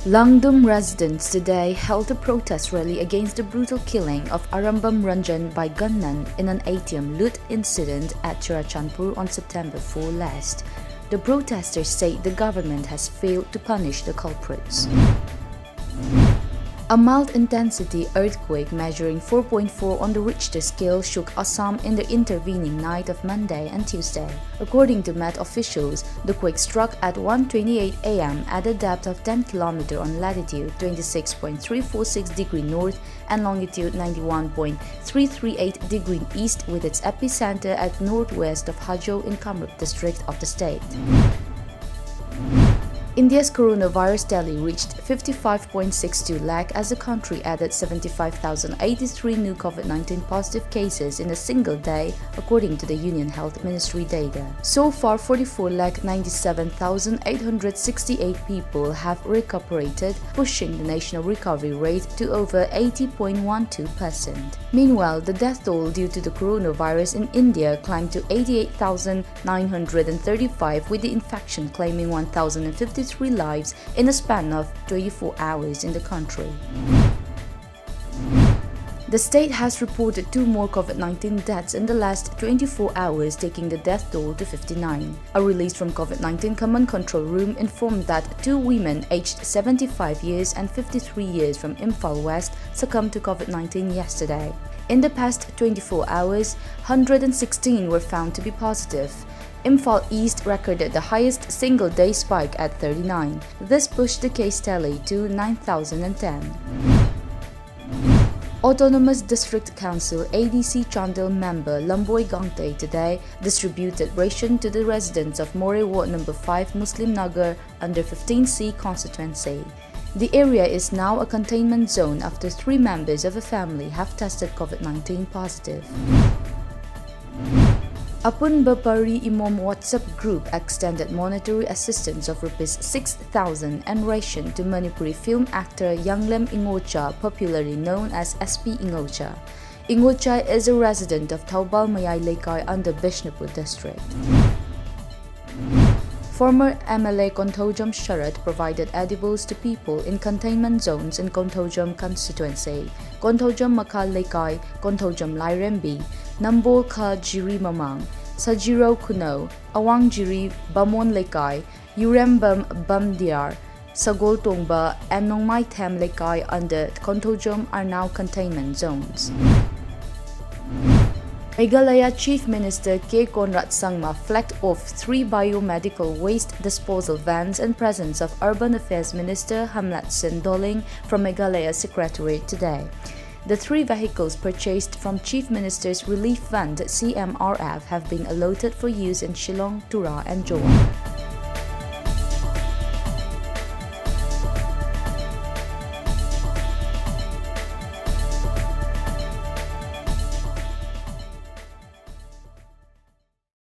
Langdum residents today held a protest rally against the brutal killing of Arambam Ranjan by gunmen in an ATM loot incident at Churachandpur on September 4 last. The protesters say the government has failed to punish the culprits. A mild-intensity earthquake measuring 4.4 on the Richter scale shook Assam in the intervening night of Monday and Tuesday. According to Met officials, the quake struck at 1:28 a.m. at a depth of 10 km on latitude 26.346 degree north and longitude 91.338 degree east, with its epicenter at northwest of Hajo in Kamrup district of the state. India's coronavirus tally reached 55.62 lakh as the country added 75,083 new COVID-19 positive cases in a single day, according to the Union Health Ministry data. So far, 44,97,868 people have recuperated, pushing the national recovery rate to over 80.12%. Meanwhile, the death toll due to the coronavirus in India climbed to 88,935, with the infection claiming 1,053 lives in a span of 24 hours in the country. The state has reported 2 more COVID-19 deaths in the last 24 hours, taking the death toll to 59. A release from COVID-19 Command Control Room informed that 2 women aged 75 years and 53 years from Imphal West succumbed to COVID-19 yesterday. In the past 24 hours, 116 were found to be positive. Imphal East recorded the highest single-day spike at 39. This pushed the case tally to 9,010. Autonomous District Council ADC Chandel member Lamboy Gangte today distributed ration to the residents of More Ward No. 5 Muslim Nagar under 15C constituency. The area is now a containment zone after 3 members of a family have tested COVID-19 positive. Apun Bapari Imom WhatsApp group extended monetary assistance of Rs 6,000 and ration to Manipuri film actor Yanglem Ingocha, popularly known as SP Ingocha. Ingocha is a resident of Taubal Mayai Lekai under Bishnupur district. Former MLA Konthojam Sharat provided edibles to people in containment zones in Konthojam constituency. Konthojam Makal Lekai, Konthojam Lairembi, Nambol Ka Jiri Mamang, Sajiro Kuno, Awang Jiri Bamon Lekai, Urembam Bamdiar, Sagol Tongba, and Nongmai Them Lekai under Konthojam are now containment zones. Meghalaya Chief Minister K. Conrad Sangma flagged off 3 biomedical waste disposal vans in presence of Urban Affairs Minister Hamlat Sin Doling from Meghalaya Secretariat today. The 3 vehicles purchased from Chief Minister's Relief Fund CMRF have been allotted for use in Shillong, Tura and Johor.